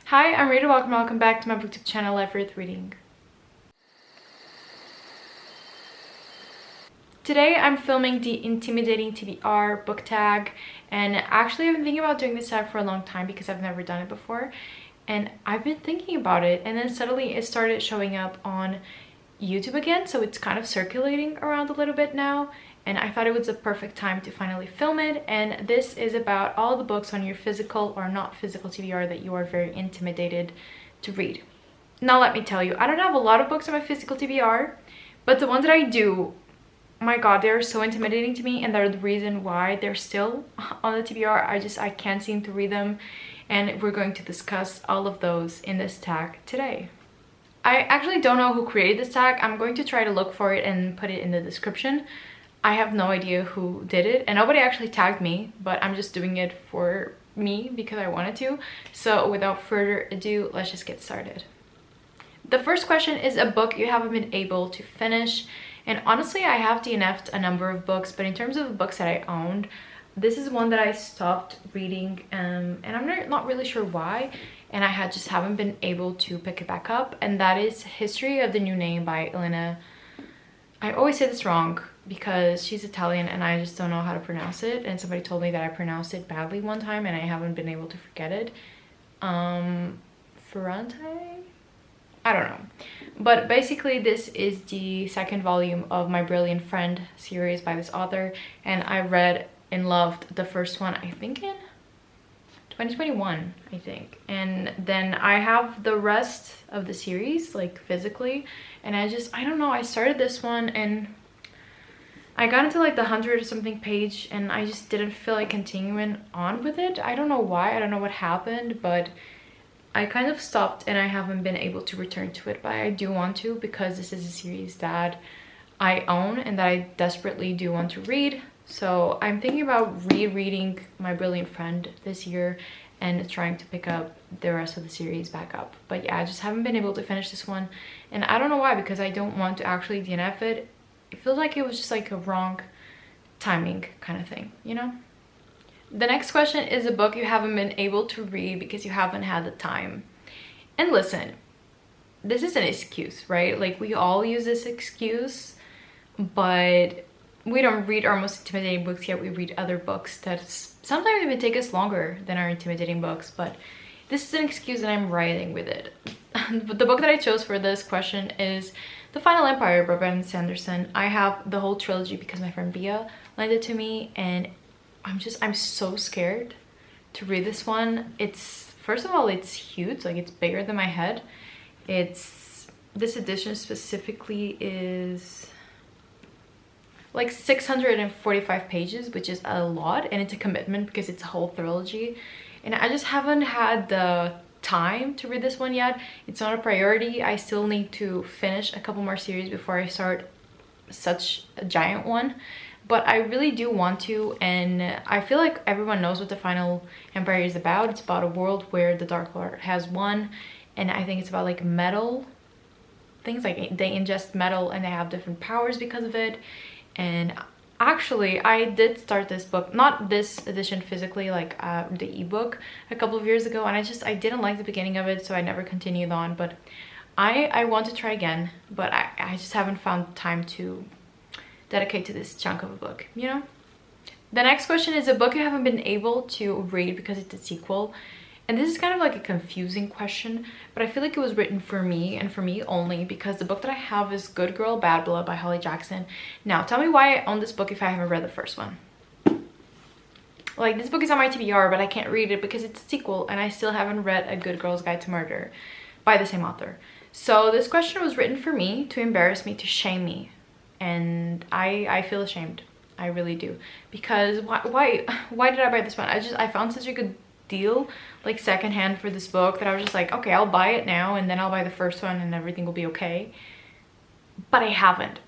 Hi, I'm Rita. Welcome back to my booktube channel, Life Worth Reading. Today I'm filming the Intimidating TBR book tag, and actually I've been thinking about doing this tag for a long time because I've never done it before, and I've been thinking about it, and then suddenly it started showing up on YouTube again, so it's kind of circulating around a little bit now, and I thought it was the perfect time to finally film it. And this is about all the books on your physical or not physical TBR that you are very intimidated to read. Now let me tell you, I don't have a lot of books on my physical TBR, but the ones that I do, my god, they're so intimidating to me, and they're the reason why they're still on the TBR. I can't seem to read them, and we're going to discuss all of those in this tag today. I actually don't know who created this tag. I'm going to try to look for it and put it in the description. I have no idea who did it, and nobody actually tagged me, but I'm just doing it for me because I wanted to. So without further ado, let's just get started. The first question is a book you haven't been able to finish. And honestly, I have DNF'd a number of books, but in terms of books that I owned, this is one that I stopped reading, and I'm not really sure why, and I just haven't been able to pick it back up, and that is History of the New Name by Elena. I always say this wrong because she's Italian and I just don't know how to pronounce it, and somebody told me that I pronounced it badly one time and I haven't been able to forget it. Ferrante? I don't know. But basically this is the second volume of My Brilliant Friend series by this author, and I read and loved the first one, I think in 2021, I think. And then I have the rest of the series, like physically, and I don't know, I started this one and I got into like the 100 or something page and I just didn't feel like continuing on with it. I don't know why, I don't know what happened, but I kind of stopped and I haven't been able to return to it, but I do want to because this is a series that I own and that I desperately do want to read. So I'm thinking about rereading My Brilliant Friend this year and trying to pick up the rest of the series back up. But yeah, I just haven't been able to finish this one, and I don't know why, because I don't want to actually DNF it. It feels like it was just like a wrong timing kind of thing, you know? The next question is a book you haven't been able to read because you haven't had the time. And listen, this is an excuse, right? Like, we all use this excuse, but we don't read our most intimidating books, yet we read other books that sometimes even take us longer than our intimidating books. But this is an excuse and I'm riding with it. But the book that I chose for this question is The Final Empire by Brandon Sanderson. I have the whole trilogy because my friend Bia lent it to me, and I'm so scared to read this one. First of all, it's huge, like it's bigger than my head. This edition specifically is like 645 pages, which is a lot, and it's a commitment because it's a whole trilogy, and I just haven't had the time to read this one yet. It's not a priority. I still need to finish a couple more series before I start such a giant one, but I really do want to, and I feel like everyone knows what The Final Empire is about. It's about a world where the Dark Lord has won, and I think it's about like metal things, like they ingest metal and they have different powers because of it. And actually, I did start this book, not this edition physically, like the ebook, a couple of years ago, and I didn't like the beginning of it, so I never continued on. But I want to try again, but I just haven't found time to dedicate to this chunk of a book, you know? The next question is a book you haven't been able to read because it's a sequel. And this is kind of like a confusing question, but I feel like it was written for me and for me only, because the book that I have is Good Girl, Bad Blood by Holly Jackson. Now, tell me why I own this book if I haven't read the first one. Like, this book is on my TBR, but I can't read it because it's a sequel, and I still haven't read A Good Girl's Guide to Murder by the same author. So this question was written for me, to embarrass me, to shame me. And I feel ashamed. I really do. Because why did I buy this one? I found such a good deal, like secondhand, for this book that I was just like, okay, I'll buy it now and then I'll buy the first one and everything will be okay. But I haven't,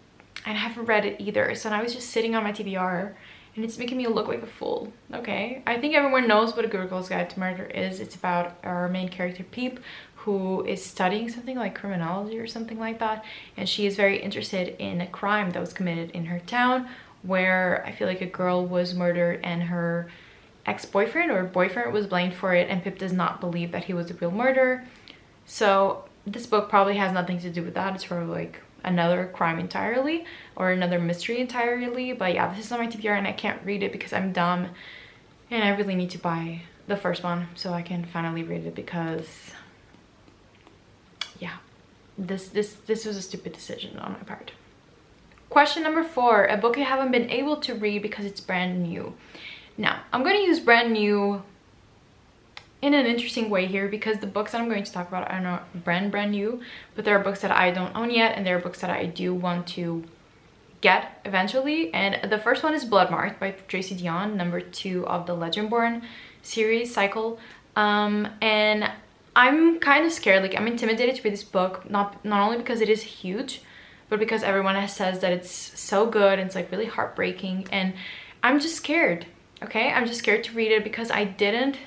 and I haven't read it either, so now it's just sitting on my TBR and it's making me look like a fool. Okay, I think everyone knows what A Good Girl's Guide to Murder is. It's about our main character Peep, who is studying something like criminology or something like that, and she is very interested in a crime that was committed in her town where I feel like a girl was murdered and her ex-boyfriend or boyfriend was blamed for it, and Pip does not believe that he was the real murderer. So this book probably has nothing to do with that. It's probably like another crime entirely or another mystery entirely. But yeah, this is on my TBR and I can't read it because I'm dumb and I really need to buy the first one so I can finally read it, because yeah, this was a stupid decision on my part. Question number 4, a book you haven't been able to read because it's brand new. Now, I'm going to use brand new in an interesting way here, because the books that I'm going to talk about are not brand new, but there are books that I don't own yet, and there are books that I do want to get eventually. And the first one is Bloodmarked by Tracy Deonn, number 2 of the Legendborn series cycle. And I'm kind of scared, like I'm intimidated to read this book, not only because it is huge, but because everyone says that it's so good and it's like really heartbreaking, and I'm just scared. Okay, I'm just scared to read it because I didn't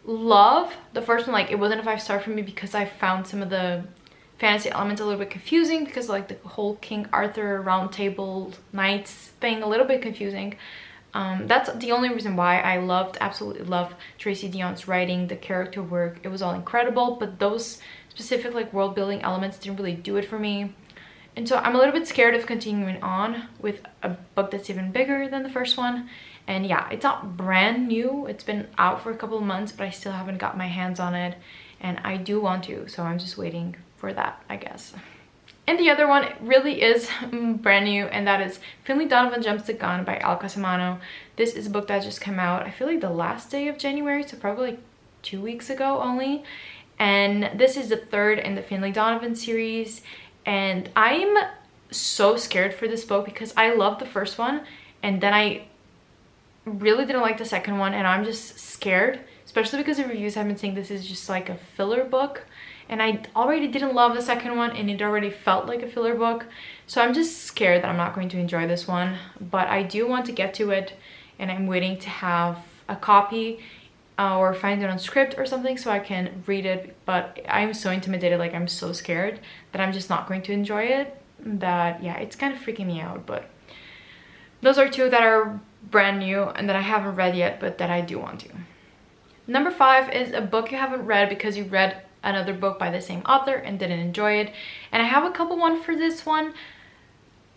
love the first one. Like, it wasn't a 5-star for me because I found some of the fantasy elements a little bit confusing, because like the whole King Arthur round table knights thing, a little bit confusing. That's the only reason why. I absolutely loved Tracy Deonn's writing, the character work, it was all incredible, but those specific like world building elements didn't really do it for me. And so I'm a little bit scared of continuing on with a book that's even bigger than the first one. And yeah, it's not brand new. It's been out for a couple of months, but I still haven't got my hands on it. And I do want to, so I'm just waiting for that, I guess. And the other one really is brand new, and that is Finley Donovan Jumps the Gun by Al Casimano. This is a book that just came out, I feel like the last day of January, so probably like 2 weeks ago only. And this is the 3rd in the Finley Donovan series. And I'm so scared for this book because I loved the first one, and then I really didn't like the second one, and I'm just scared, especially because the reviews have been saying this is just like a filler book, and I already didn't love the second one and it already felt like a filler book. So I'm just scared that I'm not going to enjoy this one, but I do want to get to it, and I'm waiting to have a copy or find it on Scribd or something so I can read it. But I'm so intimidated, like I'm so scared that I'm just not going to enjoy it, that yeah, it's kind of freaking me out. But those are 2 that are brand new and that I haven't read yet, but that I do want to. Number 5 is a book you haven't read because you read another book by the same author and didn't enjoy it. And I have a couple one for this one.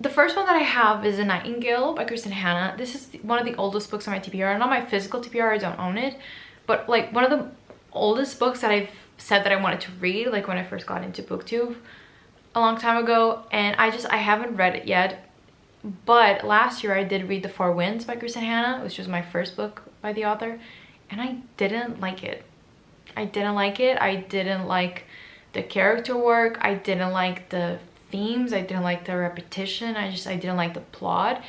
The first one that I have is A Nightingale by Kristen Hanna. This is one of the oldest books on my TBR. Not my physical TBR, I don't own it, but like one of the oldest books that I've said that I wanted to read, like when I first got into booktube a long time ago, and I haven't read it yet. But last year I did read The Four Winds by Kristen Hanna, which was my first book by the author, and I didn't like it. I didn't like it. I didn't like the character work. I didn't like the themes. I didn't like the repetition. I didn't like the plot.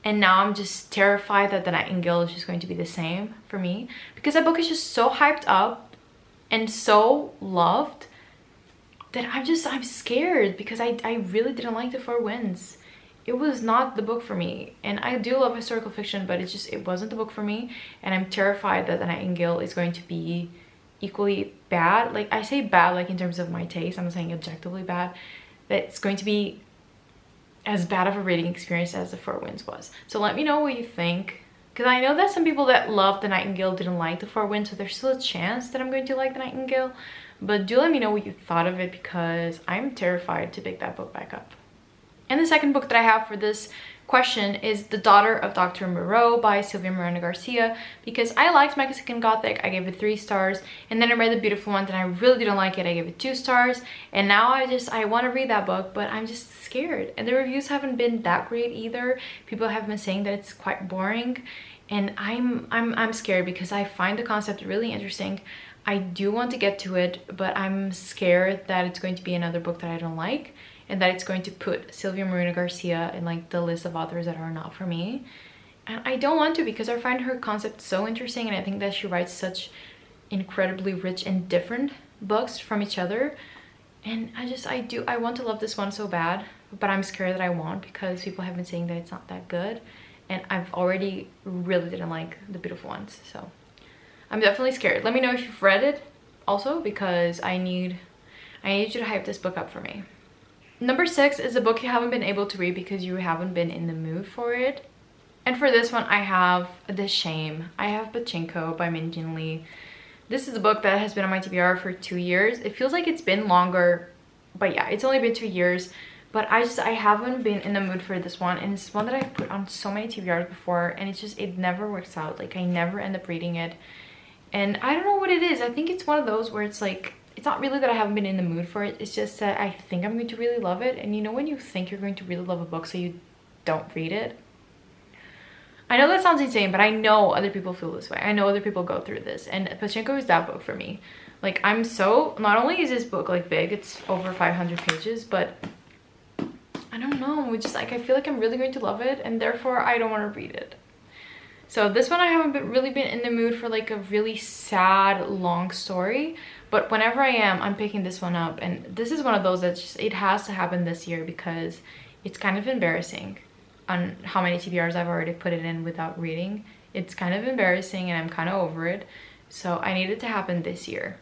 And now I'm just terrified that The Nightingale is just going to be the same for me, because that book is just so hyped up and so loved that I'm scared, because I really didn't like The Four Winds. It was not the book for me, and I do love historical fiction, but it wasn't the book for me, and I'm terrified that The Nightingale is going to be equally bad. Like, I say bad like in terms of my taste, I'm saying objectively bad, that it's going to be as bad of a reading experience as The Four Winds was. So let me know what you think, because I know that some people that love The Nightingale didn't like The Four Winds, so there's still a chance that I'm going to like The Nightingale. But do let me know what you thought of it, because I'm terrified to pick that book back up. And the second book that I have for this question is The Daughter of Dr. Moreau by Sylvia Miranda Garcia, because I liked Mexican Gothic. I gave it 3 stars, and then I read The Beautiful Ones and I really didn't like it. I gave it 2 stars, and now I want to read that book, but I'm just scared. And the reviews haven't been that great either. People have been saying that it's quite boring, and I'm scared because I find the concept really interesting. I do want to get to it, but I'm scared that it's going to be another book that I don't like, and that it's going to put Sylvia Marina Garcia in like the list of authors that are not for me. And I don't want to, because I find her concept so interesting, and I think that she writes such incredibly rich and different books from each other. And I want to love this one so bad, but I'm scared that I won't, because people have been saying that it's not that good, and I've already really didn't like The Beautiful Ones, so I'm definitely scared. Let me know if you've read it also, because I need you to hype this book up for me. Number 6 is a book you haven't been able to read because you haven't been in the mood for it. And for this one, I have The Shame. I have Pachinko by Min Jin Lee. This is a book that has been on my TBR for 2 years. It feels like it's been longer, but yeah, it's only been 2 years. But I haven't been in the mood for this one, and it's one that I've put on so many TBRs before, and it never works out. Like, I never end up reading it. And I don't know what it is. I think it's one of those where it's like, it's not really that I haven't been in the mood for it. It's just that I think I'm going to really love it. And you know when you think you're going to really love a book so you don't read it? I know that sounds insane, but I know other people feel this way. I know other people go through this. And Pachinko is that book for me. Like, not only is this book like big, it's over 500 pages, but I don't know. It's just like, I feel like I'm really going to love it, and therefore I don't want to read it. So this one I haven't really been in the mood for, like a really sad, long story. But whenever I am, I'm picking this one up. And this is one of those that just, it has to happen this year because it's kind of embarrassing on how many TBRs I've already put it in without reading. It's kind of embarrassing and I'm kind of over it. So I need it to happen this year.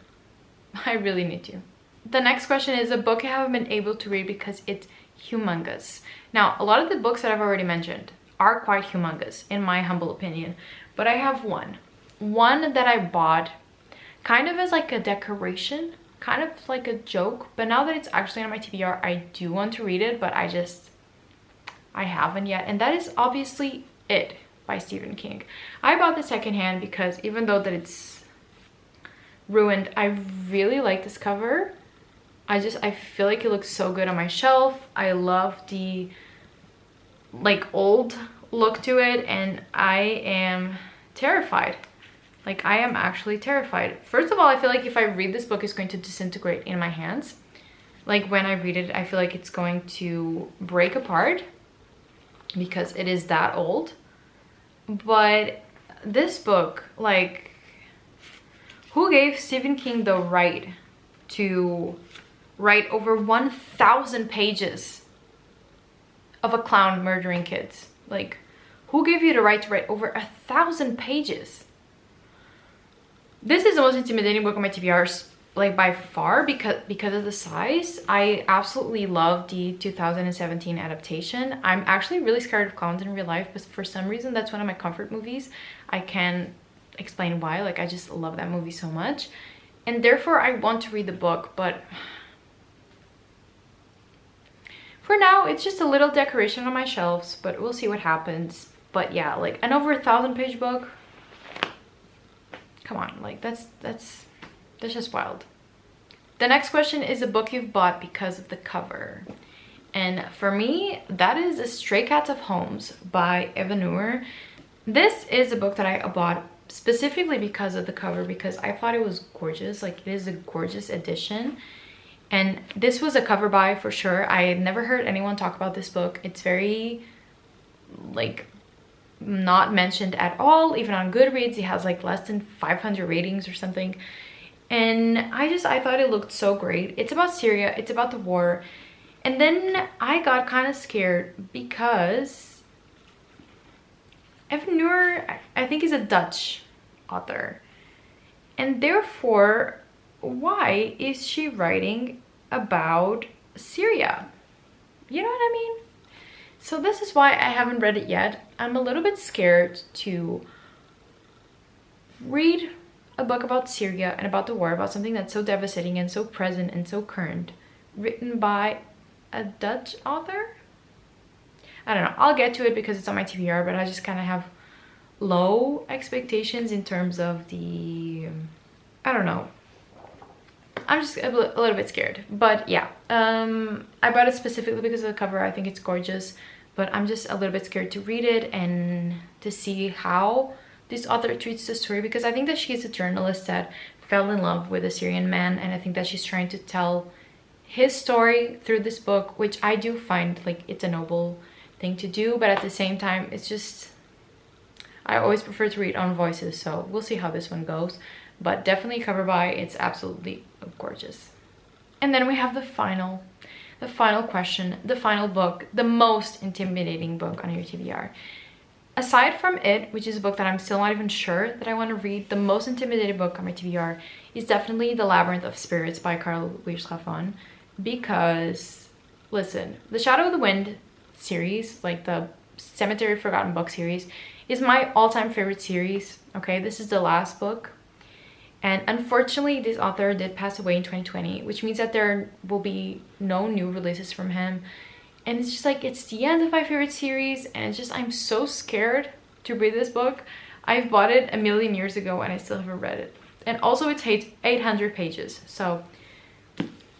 I really need to. The next question is a book I haven't been able to read because it's humongous. Now, a lot of the books that I've already mentioned are quite humongous in my humble opinion, but I have one that I bought kind of as like a decoration, kind of like a joke, but now that it's actually on my TBR, I do want to read it, but I haven't yet, and that is obviously It by Stephen King. I bought the secondhand because even though that it's ruined, I really like this cover. I feel like it looks so good on my shelf. I love the like old look to it, and I am terrified. Like, I am actually terrified. First of all, I feel like if I read this book, it's going to disintegrate in my hands. Like, when I read it, I feel like it's going to break apart because it is that old. But this book, like, who gave Stephen King the right to write over 1,000 pages of a clown murdering kids? Like, who gave you the right to write over 1,000 pages? This is the most intimidating book on my TBRs, like, by far, because of the size. I absolutely love the 2017 adaptation. I'm actually really scared of clowns in real life, but for some reason that's one of my comfort movies. I can't explain why. Like, I just love that movie so much, and therefore I want to read the book. But for now, it's just a little decoration on my shelves, but we'll see what happens. But yeah, like, an over 1,000-page book, come on, like, that's just wild. The next question is a book you've bought because of the cover. And for me, that is Stray Cats of Homes by Eva Neuer. This is a book that I bought specifically because of the cover, because I thought it was gorgeous. Like, it is a gorgeous edition. And this was a cover buy for sure. I had never heard anyone talk about this book. It's very, like, not mentioned at all. Even on Goodreads, it has like less than 500 ratings or something. And I thought it looked so great. It's about Syria, it's about the war. And then I got kind of scared because Eva Neuer, I think, is a Dutch author. And therefore, why is she writing about Syria? You know what I mean? So this is why I haven't read it yet. I'm a little bit scared to read a book about Syria and about the war, about something that's so devastating and so present and so current, written by a Dutch author. I don't know. I'll get to it because it's on my TBR, but I just kind of have low expectations in terms of the, I don't know. I'm just a little bit scared. But yeah, I bought it specifically because of the cover. I think it's gorgeous, but I'm just a little bit scared to read it and to see how this author treats the story, because I think that she's a journalist that fell in love with a Syrian man, and I think that she's trying to tell his story through this book, which I do find like it's a noble thing to do, but at the same time, it's just, I always prefer to read on voices, so we'll see how this one goes. But definitely cover buy. It's absolutely gorgeous. And then we have the final question, the final book, the most intimidating book on your TBR. Aside from It, which is a book that I'm still not even sure that I want to read, the most intimidating book on my TBR is definitely The Labyrinth of Spirits by Carl Weiss-Raffan. Because, listen, the Shadow of the Wind series, like the Cemetery of Forgotten Books series is my all-time favorite series. Okay, this is the last book. And unfortunately, this author did pass away in 2020, which means that there will be no new releases from him. And it's just like, it's the end of my favorite series, and it's just, I'm so scared to read this book. I've bought it a million years ago and I still haven't read it. And also it's 800 pages. So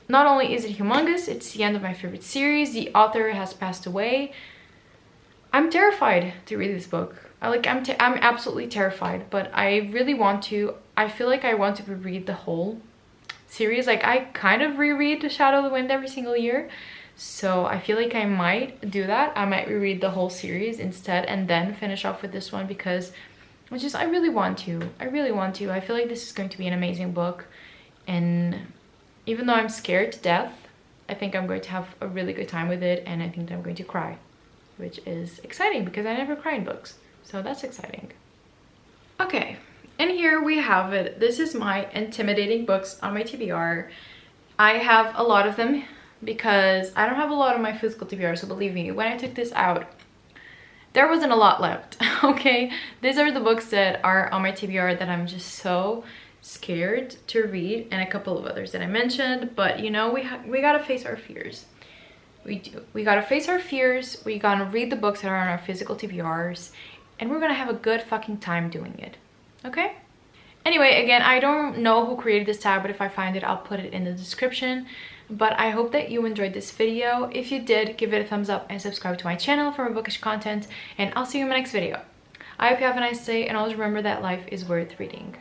not only is it humongous, it's the end of my favorite series. The author has passed away. I'm terrified to read this book. I'm absolutely terrified, but I really want to. I feel like I want to reread the whole series. Like, I kind of reread The Shadow of the Wind every single year. So I feel like I might do that. I might reread the whole series instead and then finish off with this one, because I really want to. I really want to. I feel like this is going to be an amazing book. And even though I'm scared to death, I think I'm going to have a really good time with it, and I think that I'm going to cry, which is exciting because I never cry in books. So that's exciting. Okay, and here we have it. This is my intimidating books on my TBR. I have a lot of them because I don't have a lot on my physical TBR, so believe me, when I took this out, there wasn't a lot left. Okay, these are the books that are on my TBR that I'm just so scared to read, and a couple of others that I mentioned. But you know, we gotta face our fears. We do. We gotta face our fears. We gotta read the books that are on our physical TBRs, and we're gonna have a good fucking time doing it. Okay? Anyway, again, I don't know who created this tab, but if I find it, I'll put it in the description. But I hope that you enjoyed this video. If you did, give it a thumbs up and subscribe to my channel for more bookish content, and I'll see you in my next video. I hope you have a nice day, and always remember that life is worth reading.